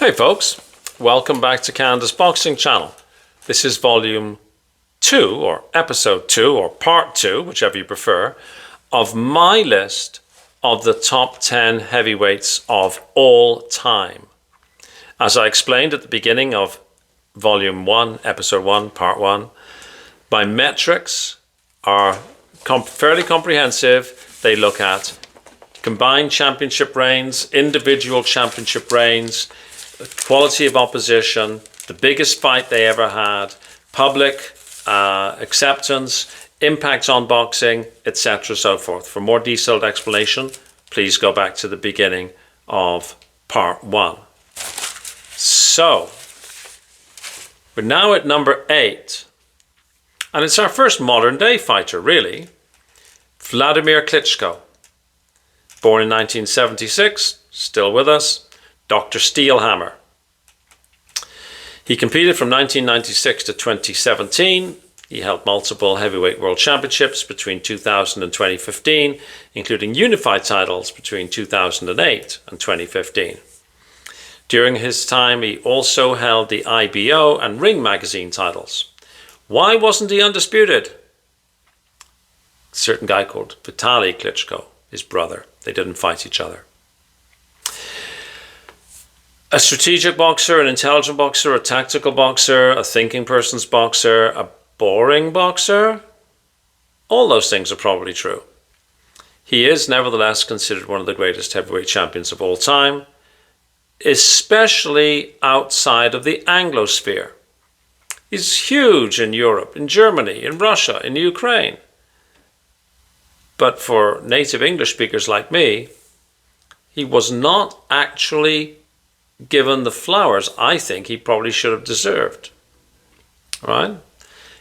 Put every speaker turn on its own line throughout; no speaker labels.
Hey folks, welcome back to Canada's Boxing Channel. This is volume 2 or episode 2 or part 2, whichever you prefer, of my list of the top 10 heavyweights of all time. As I explained at the beginning of volume 1, episode 1, part 1, my metrics are fairly comprehensive. They look at combined championship reigns, individual championship reigns, quality of opposition, the biggest fight they ever had, public acceptance, impacts on boxing, etc. so forth. For more detailed explanation, please go back to the beginning of part 1. So, we're now at number 8. And it's our first modern day fighter, really. Wladimir Klitschko. Born in 1976, still with us, Dr. Steelhammer. He competed from 1996 to 2017. He held multiple heavyweight world championships between 2000 and 2015, including unified titles between 2008 and 2015. During his time, he also held the IBO and Ring magazine titles. Why wasn't he undisputed? A certain guy called Vitaly Klitschko, his brother. They didn't fight each other. A strategic boxer, an intelligent boxer, a tactical boxer, a thinking person's boxer, a boring boxer. All those things are probably true. He is nevertheless considered one of the greatest heavyweight champions of all time, especially outside of the Anglosphere. He's huge in Europe, in Germany, in Russia, in Ukraine. But for native English speakers like me, he was not actually given the flowers I think he probably should have deserved. Right?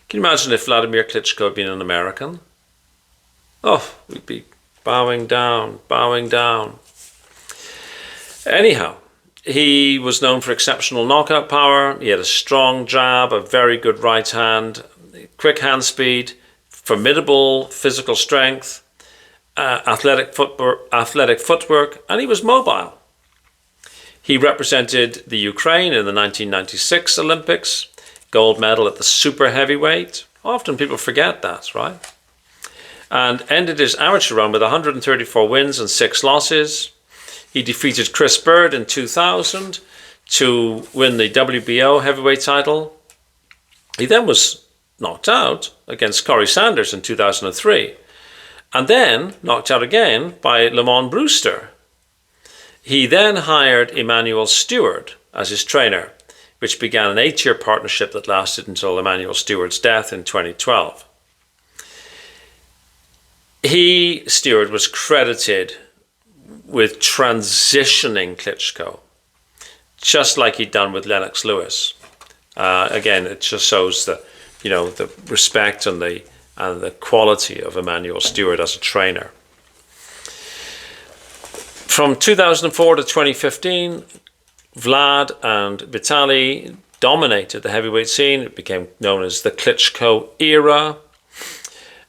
Can you imagine if Wladimir Klitschko had been an American? Oh, we'd be bowing down, bowing down. Anyhow, he was known for exceptional knockout power. He had a strong jab, a very good right hand, quick hand speed, formidable physical strength, athletic footwork, and he was mobile. He represented the Ukraine in the 1996 Olympics, gold medal at the super heavyweight. Often people forget that, right? And ended his amateur run with 134 wins and 6 losses. He defeated Chris Bird in 2000 to win the WBO heavyweight title. He then was knocked out against Corey Sanders in 2003, and then knocked out again by Lamont Brewster. He then hired Emmanuel Stewart as his trainer, which began an 8-year partnership that lasted until Emmanuel Stewart's death in 2012. Stewart was credited with transitioning Klitschko, just like he'd done with Lennox Lewis. Again, it just shows the respect and the quality of Emmanuel Stewart as a trainer. From 2004 to 2015, Vlad and Vitaly dominated the heavyweight scene. It became known as the Klitschko era.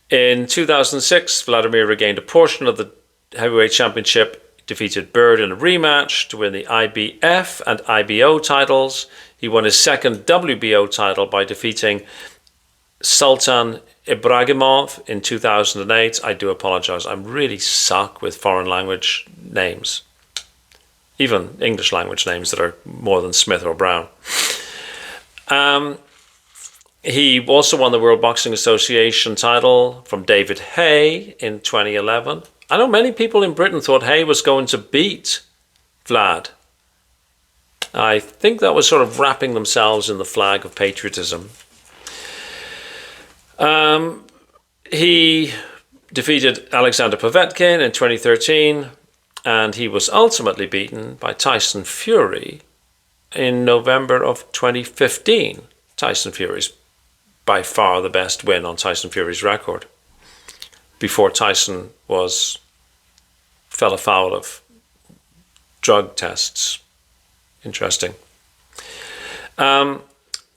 In 2006, Wladimir regained a portion of the heavyweight championship, defeated Bird in a rematch to win the IBF and IBO titles. He won his second WBO title by defeating Sultan Ibragimov in 2008. I do apologize. I'm really suck with foreign language names, even English language names that are more than Smith or Brown. He also won the World Boxing Association title from David Haye in 2011. I know many people in Britain thought Haye was going to beat Vlad. I think that was sort of wrapping themselves in the flag of patriotism. He defeated Alexander Povetkin in 2013, and he was ultimately beaten by Tyson Fury in November of 2015. Tyson Fury's by far the best win on Tyson Fury's record, before Tyson fell afoul of drug tests. Interesting.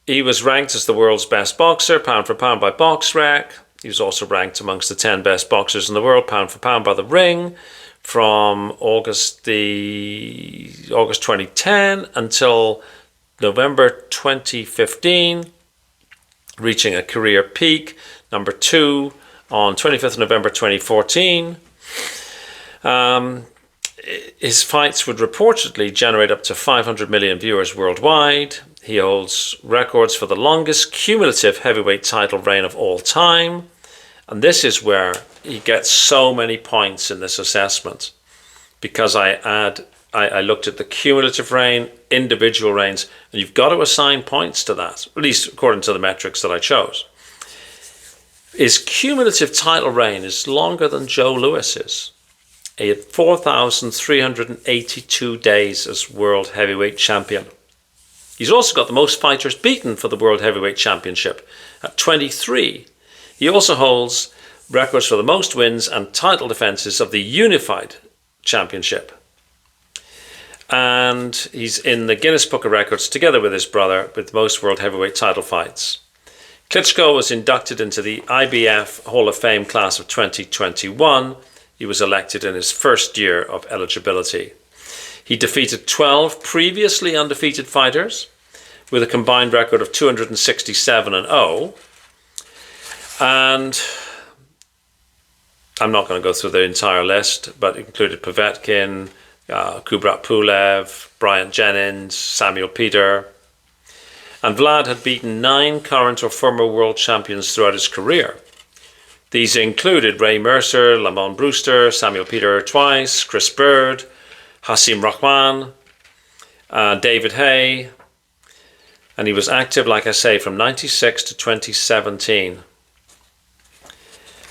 He was ranked as the world's best boxer, pound for pound, by BoxRec. He was also ranked amongst the 10 best boxers in the world, pound for pound, by The Ring. from August 2010 until November 2015, reaching a career peak. Number 2 on 25th of November 2014. His fights would reportedly generate up to 500 million viewers worldwide. He holds records for the longest cumulative heavyweight title reign of all time. And this is where he gets so many points in this assessment, because I looked at the cumulative reign, individual reigns, and you've got to assign points to that, at least according to the metrics that I chose. His cumulative title reign is longer than Joe Louis's. He had 4,382 days as World Heavyweight Champion. He's also got the most fighters beaten for the World Heavyweight Championship at 23. He also holds records for the most wins and title defenses of the Unified Championship. And he's in the Guinness Book of Records together with his brother with most World Heavyweight title fights. Klitschko was inducted into the IBF Hall of Fame class of 2021. He was elected in his first year of eligibility. He defeated 12 previously undefeated fighters with a combined record of 267-0. And I'm not going to go through the entire list, but it included Povetkin, Kubrat Pulev, Bryant Jennings, Samuel Peter. And Vlad had beaten 9 current or former world champions throughout his career. These included Ray Mercer, Lamont Brewster, Samuel Peter twice, Chris Bird, Hasim Rahman, David Hay. And he was active, like I say, from 96 to 2017.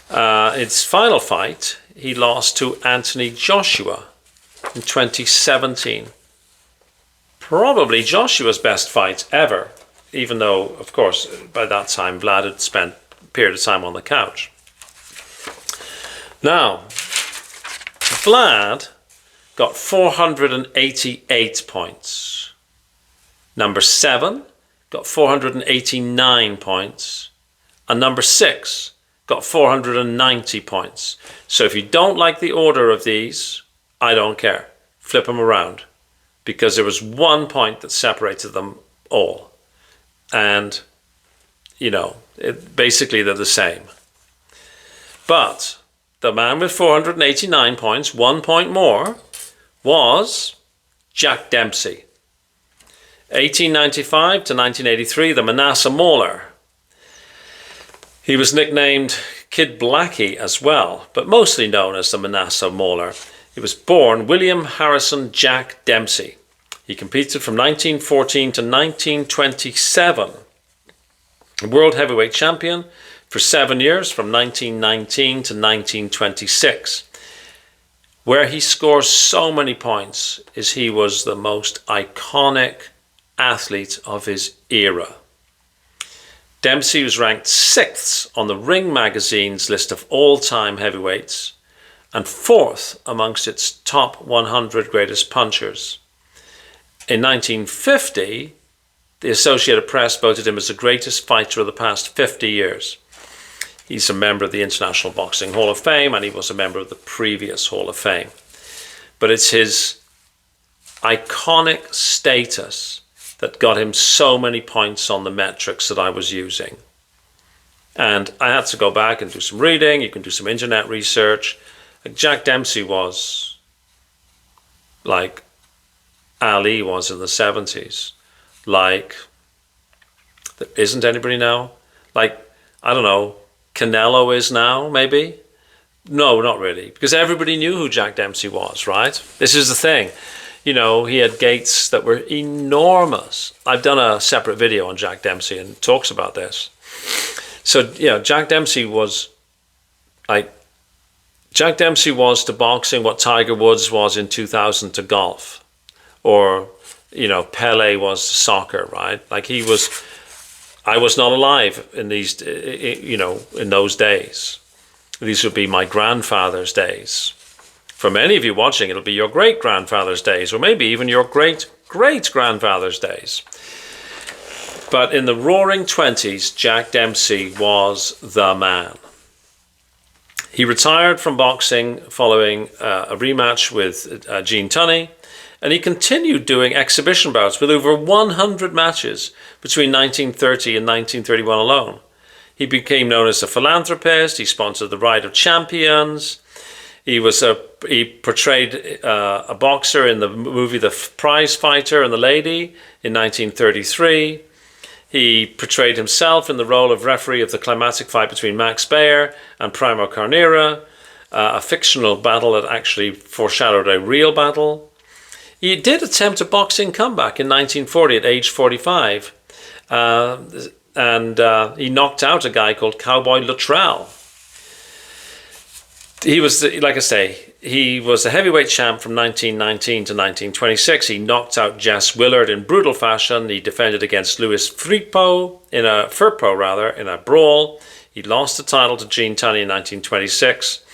Its final fight, he lost to Anthony Joshua in 2017. Probably Joshua's best fight ever, even though, of course, by that time Vlad had spent a period of time on the couch. Now, Vlad got 488 points. Number 7 got 489 points. And number 6 got 490 points. So if you don't like the order of these, I don't care. Flip them around. Because there was 1 point that separated them all. And, basically they're the same. But the man with 489 points, 1 point more, was Jack Dempsey. 1895 to 1983, the Manasseh Mauler. He was nicknamed Kid Blackie as well, but mostly known as the Manasseh Mauler. He was born William Harrison Jack Dempsey. He competed from 1914 to 1927. World Heavyweight Champion for 7 years, from 1919 to 1926. Where he scores so many points is he was the most iconic athlete of his era. Dempsey was ranked 6th on the Ring magazine's list of all-time heavyweights and 4th amongst its top 100 greatest punchers. In 1950, the Associated Press voted him as the greatest fighter of the past 50 years. He's a member of the International Boxing Hall of Fame, and he was a member of the previous Hall of Fame. But it's his iconic status that got him so many points on the metrics that I was using. And I had to go back and do some reading. You can do some internet research. Jack Dempsey was like Ali was in the 70s. Like, there isn't anybody now. Like, I don't know, Canelo is now, maybe? No, not really. Because everybody knew who Jack Dempsey was, right? This is the thing. He had gates that were enormous. I've done a separate video on Jack Dempsey and talks about this. So, Jack Dempsey was to boxing what Tiger Woods was in 2000 to golf. Or, Pele was to soccer, right? I was not alive in in those days. These would be my grandfather's days. For many of you watching, it'll be your great-grandfather's days, or maybe even your great-great-grandfather's days. But in the roaring 20s, Jack Dempsey was the man. He retired from boxing following a rematch with Gene Tunney, and he continued doing exhibition bouts with over 100 matches between 1930 and 1931 alone. He became known as a philanthropist. He sponsored the Ride of Champions. He portrayed a boxer in the movie The Prize Fighter and the Lady in 1933. He portrayed himself in the role of referee of the climatic fight between Max Baer and Primo Carnera, a fictional battle that actually foreshadowed a real battle. He did attempt a boxing comeback in 1940 at age 45, and he knocked out a guy called Cowboy Luttrell. He was, like I say, he was a heavyweight champ from 1919 to 1926. He knocked out Jess Willard in brutal fashion. He defended against Louis Firpo in a brawl. He lost the title to Gene Tunney in 1926,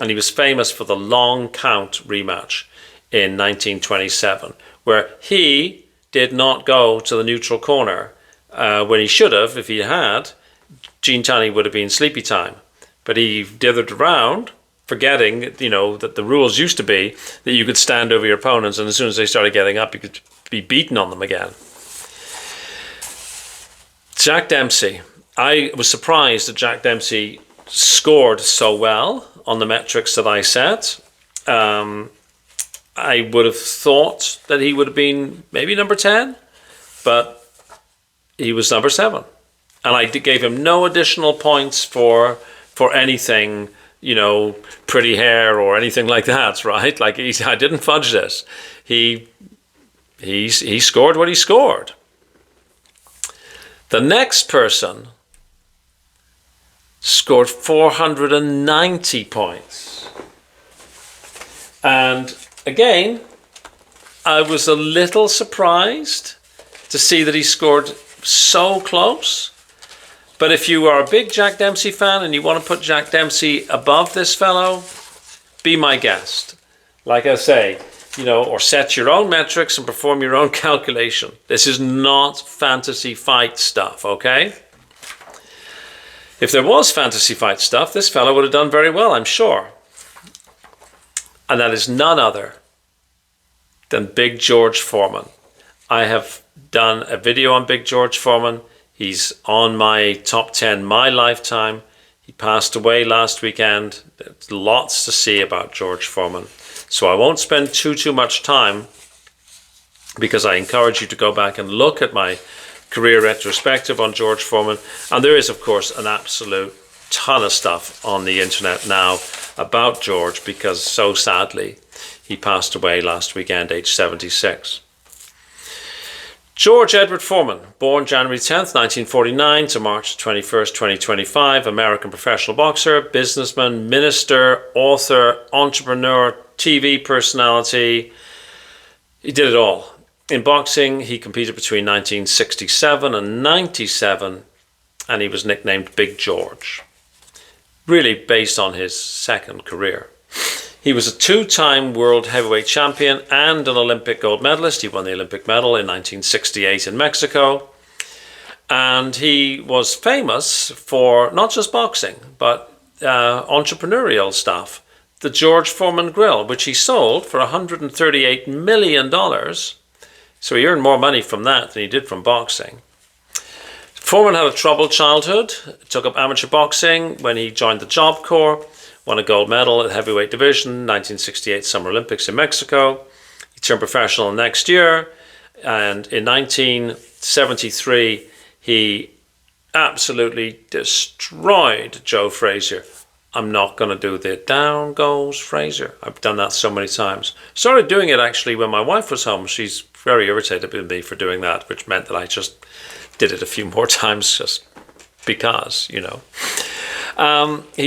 and he was famous for the long count rematch in 1927, where he did not go to the neutral corner when he should have. If he had, Gene Tunney would have been sleepy time. But he dithered around, forgetting, that the rules used to be that you could stand over your opponents, and as soon as they started getting up, you could be beaten on them again. Jack Dempsey. I was surprised that Jack Dempsey scored so well on the metrics that I set. I would have thought that he would have been maybe number 10, but he was number 7. And I gave him no additional points for anything, pretty hair or anything like that, right? Like I didn't fudge this. He scored what he scored. The next person scored 490 points. And again, I was a little surprised to see that he scored so close. But if you are a big Jack Dempsey fan and you want to put Jack Dempsey above this fellow, be my guest. Like I say, or set your own metrics and perform your own calculation. This is not fantasy fight stuff, okay? If there was fantasy fight stuff, this fellow would have done very well, I'm sure. And that is none other than Big George Foreman. I have done a video on Big George Foreman. He's on my top 10 my lifetime. He passed away last weekend. There's lots to see about George Foreman. So I won't spend too much time, because I encourage you to go back and look at my career retrospective on George Foreman. And there is, of course, an absolute ton of stuff on the internet now about George, because so sadly he passed away last weekend, age 76. George Edward Foreman, born January 10th, 1949 to March 21st, 2025, American professional boxer, businessman, minister, author, entrepreneur, TV personality. He did it all. In boxing, he competed between 1967 and 97, and he was nicknamed Big George, really based on his second career. He was a 2-time world heavyweight champion and an Olympic gold medalist. He won the Olympic medal in 1968 in Mexico. And he was famous for not just boxing, but entrepreneurial stuff. The George Foreman Grill, which he sold for $138 million. So he earned more money from that than he did from boxing. Foreman had a troubled childhood, took up amateur boxing when he joined the Job Corps, won a gold medal at heavyweight division, 1968 Summer Olympics in Mexico. He turned professional next year, and in 1973, he absolutely destroyed Joe Frazier. I'm not going to do the down goes Frazier. I've done that so many times. Started doing it actually when my wife was home. She's very irritated with me for doing that, which meant that I just did it a few more times just because, He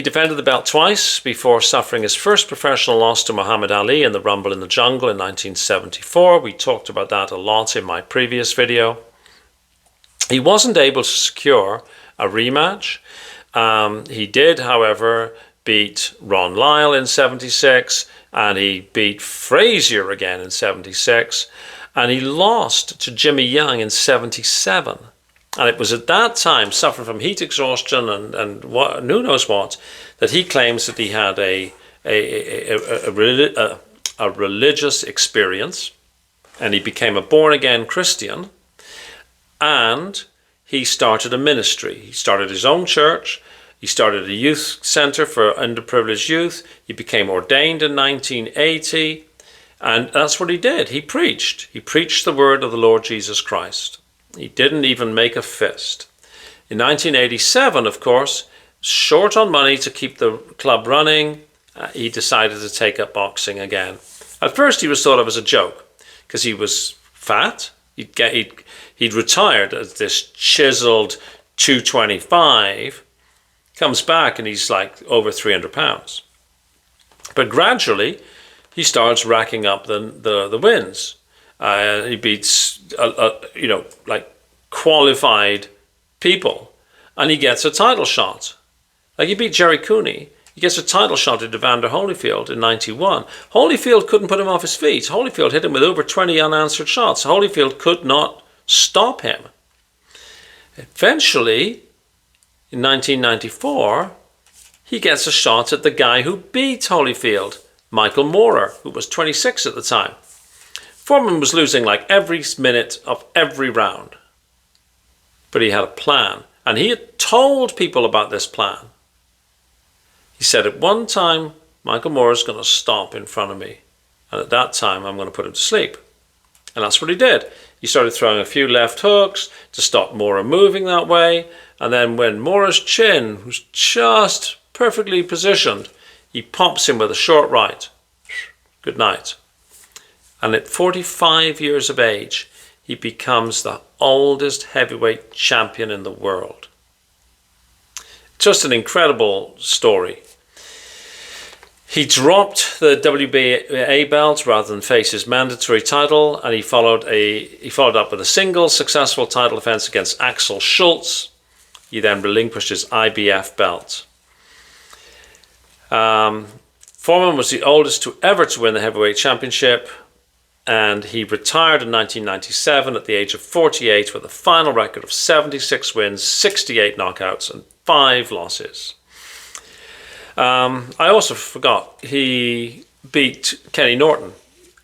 defended the belt twice before suffering his first professional loss to Muhammad Ali in the Rumble in the Jungle in 1974. We talked about that a lot in my previous video. He wasn't able to secure a rematch. He did, however, beat Ron Lyle in 76, and he beat Frazier again in 76, and he lost to Jimmy Young in 77. And it was at that time, suffering from heat exhaustion and what, who knows what, that he claims that he had a religious experience, and he became a born-again Christian, and he started a ministry. He started his own church. He started a youth center for underprivileged youth. He became ordained in 1980, and that's what he did. He preached. He preached the word of the Lord Jesus Christ. He didn't even make a fist. In 1987, of course, short on money to keep the club running, he decided to take up boxing again. At first, he was thought of as a joke because he was fat. He'd retired as this chiseled 225, comes back and he's like over 300 pounds. But gradually, he starts racking up the wins. He beats, like qualified people, and he gets a title shot. Like he beat Jerry Cooney. He gets a title shot at Evander Holyfield in 91. Holyfield couldn't put him off his feet. Holyfield hit him with over 20 unanswered shots. Holyfield could not stop him. Eventually, in 1994, he gets a shot at the guy who beat Holyfield, Michael Moorer, who was 26 at the time. Foreman was losing like every minute of every round. But he had a plan. And he had told people about this plan. He said, at one time, Michael Moorer is going to stop in front of me. And at that time, I'm going to put him to sleep. And that's what he did. He started throwing a few left hooks to stop Moorer moving that way. And then when Moorer's chin was just perfectly positioned, he pops him with a short right. Good night. And at 45 years of age, he becomes the oldest heavyweight champion in the world. Just an incredible story. He dropped the WBA belt rather than face his mandatory title, and he followed up with a single successful title defense against Axel Schultz. He then relinquished his IBF belt. Foreman was the oldest ever to win the heavyweight championship, and he retired in 1997 at the age of 48 with a final record of 76 wins, 68 knockouts, and 5 losses. I also forgot, he beat Kenny Norton.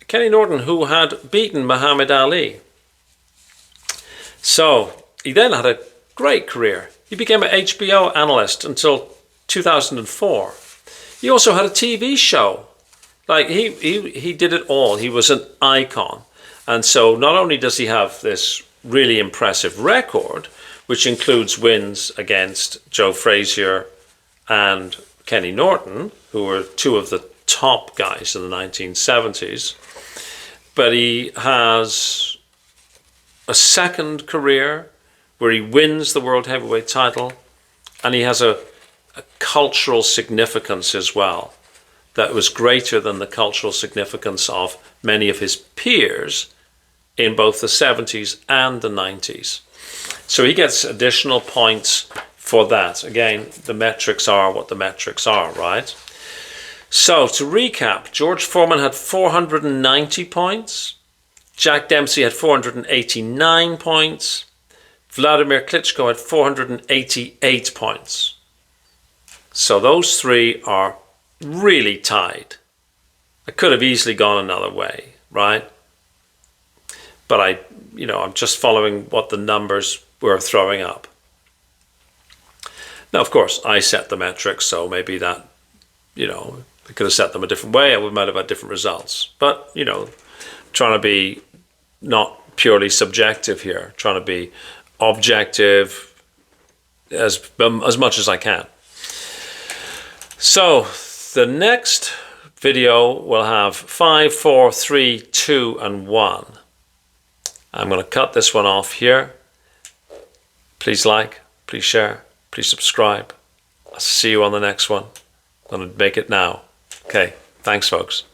Kenny Norton, who had beaten Muhammad Ali. So he then had a great career. He became an HBO analyst until 2004. He also had a TV show. Like he did it all. He was an icon. And so not only does he have this really impressive record, which includes wins against Joe Frazier and Kenny Norton, who were two of the top guys in the 1970s, but he has a second career where he wins the World Heavyweight title, and he has a cultural significance as well that was greater than the cultural significance of many of his peers in both the 70s and the 90s. So he gets additional points for that. Again, the metrics are what the metrics are, right? So to recap, George Foreman had 490 points. Jack Dempsey had 489 points. Wladimir Klitschko had 488 points. So those three are really tied. I could have easily gone another way, right? But I'm just following what the numbers were throwing up. Now, of course, I set the metrics, so maybe that, I could have set them a different way. I might have had different results. But, trying to be not purely subjective here, trying to be objective as much as I can. So the next video will have 5, 4, 3, 2, and 1. I'm going to cut this one off here. Please like, please share, please subscribe. I'll see you on the next one. I'm going to make it now. Okay, thanks folks.